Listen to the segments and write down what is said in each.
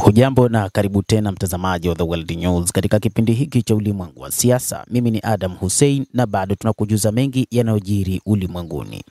Hujambo na karibu tena mtazamaji wa The World News katika kipindi hiki cha ulimwengu wa siasa. Mimi ni Adam Hussein na bado tunakujuza mengi yanayojiri ulimwenguni.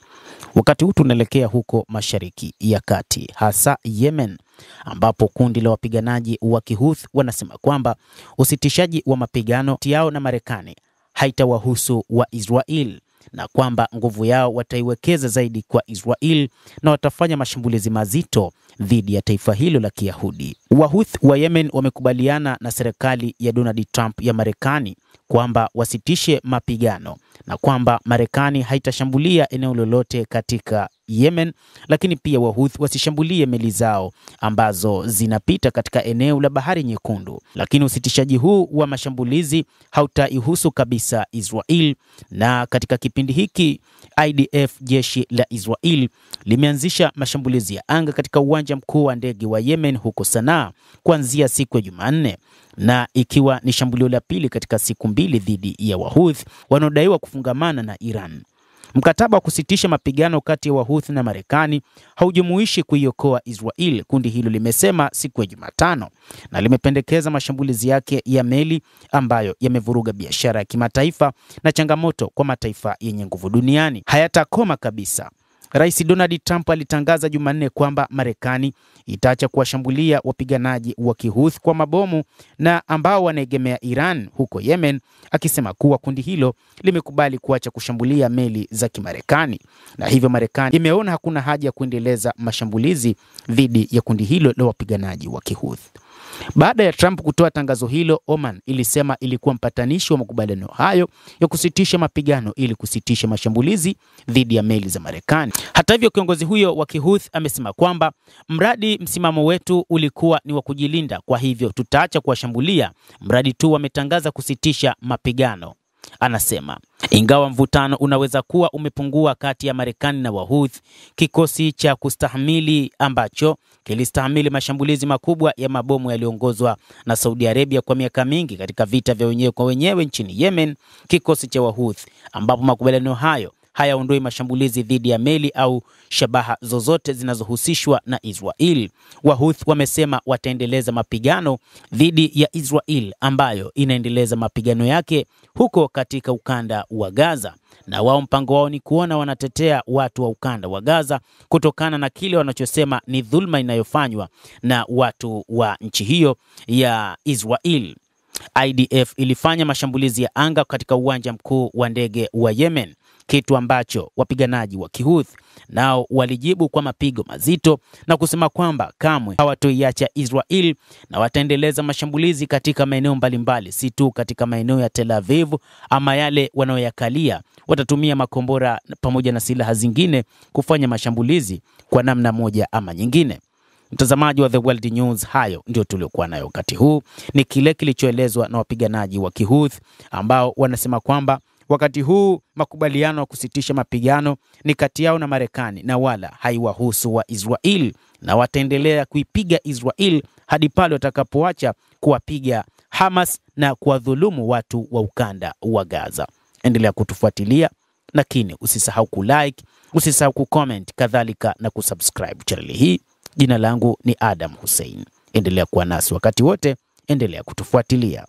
Wakati huu tunaelekea huko Mashariki ya Kati, hasa Yemen, ambapo kundi la wapiganaji wa Kihouthi wanasema kwamba usitishaji wa mapigano yao na Marekani haitawahusu wa Israel na kwamba nguvu yao wataiwekeza zaidi kwa Israel na watafanya mashambulizi mazito dhidi ya taifa hilo la Kiyahudi. Wahouthi wa Yemen wamekubaliana na serikali ya Donald Trump ya Marekani kwamba wasitishe mapigano na kwamba Marekani haitashambulia eneo lolote katika Yemen, lakini pia Wahouthi wasishambulie meli zao ambazo zinapita katika eneo la Bahari Nyekundu. Lakini usitishaji huu wa mashambulizi hautaihusu kabisa Israel, na katika kipindi hiki IDF, jeshi la Israel, limeanzisha mashambulizi ya anga katika uwanja mkuu wa ndege wa Yemen huko Sanaa kuanzia siku ya Jumanne, na ikiwa ni shambulio la pili katika siku mbili dhidi ya Wahouthi wanaodaiwa kufungamana na Iran. Mkataba wa kusitisha mapigano kati ya Wahouthi na Marekani haujumuishi kuiokoa Israel, kundi hilo limesema siku ya Jumatano, na limependekeza mashambulizi yake ya meli ambayo yamevuruga biashara ya kimataifa na changamoto kwa mataifa yenye nguvu duniani hayatakoma kabisa. Rais Donald Trump alitangaza Jumanne kwamba Marekani itaacha kuwashambulia wapiganaji wa Kihouthi kwa mabomu na ambao wanaegemea Iran huko Yemen, akisema kuwa kundi hilo limekubali kuacha kushambulia meli za Kimarekani, na hivyo Marekani imeona hakuna haja ya kuendeleza mashambulizi dhidi ya kundi hilo la wapiganaji wa Kihouthi. Baada ya Trump kutoa tangazo hilo, Oman ilisema ilikuwa mpatanishi wa makubaliano hayo ya kusitisha mapigano ili kusitisha mashambulizi dhidi ya meli za Marekani. Hata hivyo, kiongozi huyo wa Kihouthi amesema kwamba mradi msimamo wetu ulikuwa ni wa kujilinda, kwa hivyo tutaacha kuwashambulia mradi tu wametangaza kusitisha mapigano. Anasema ingawa mvutano unaweza kuwa umepungua kati ya Marekani na Wahouthi, kikosi cha kustahimili ambacho kilistahimili mashambulizi makubwa ya mabomu yaliyoongozwa na Saudi Arabia kwa miaka mingi katika vita vya wenyewe kwa wenyewe nchini Yemen, kikosi cha Wahouthi, ambapo makubaliano hayo hayaondoi mashambulizi dhidi ya meli au shabaha zozote zinazohusishwa na Israel. Wahouthi wamesema wataendeleza mapigano dhidi ya Israel ambayo inaendeleza mapigano yake huko katika ukanda wa Gaza, na wao mpango wao ni kuona wanatetea watu wa ukanda wa Gaza kutokana na kile wanachosema ni dhulma inayofanywa na watu wa nchi hiyo ya Israel. IDF ilifanya mashambulizi ya anga katika uwanja mkuu wa ndege wa Yemen, kitu ambacho wapiganaji wa Kihouthi nao walijibu kwa mapigo mazito na kusema kwamba kamwe hawatoiacha Israel na wataendeleza mashambulizi katika maeneo mbalimbali, si tu katika maeneo ya Tel Aviv ama yale wanaoyakalia. Watatumia makombora pamoja na silaha zingine kufanya mashambulizi kwa namna moja ama nyingine. Mtazamaji wa The World News, hayo ndio tuliokuwa nayo wakati huu. Ni kile kilichoelezwa na wapiganaji wa Kihouthi ambao wanasema kwamba wakati huu makubaliano ya kusitisha mapigano ni kati yao na Marekani na wala haiwahusu wa Israel, na wataendelea kuipiga Israel hadi pale watakapoacha kuwapiga Hamas na kuwadhulumu watu wa ukanda wa Gaza. Endelea kutufuatilia, lakini usisahau kulike, usisahau kucomment, kadhalika na kusubscribe channel hii. Jina langu ni Adam Hussein. Endelea kuwa nasi wakati wote, endelea kutufuatilia.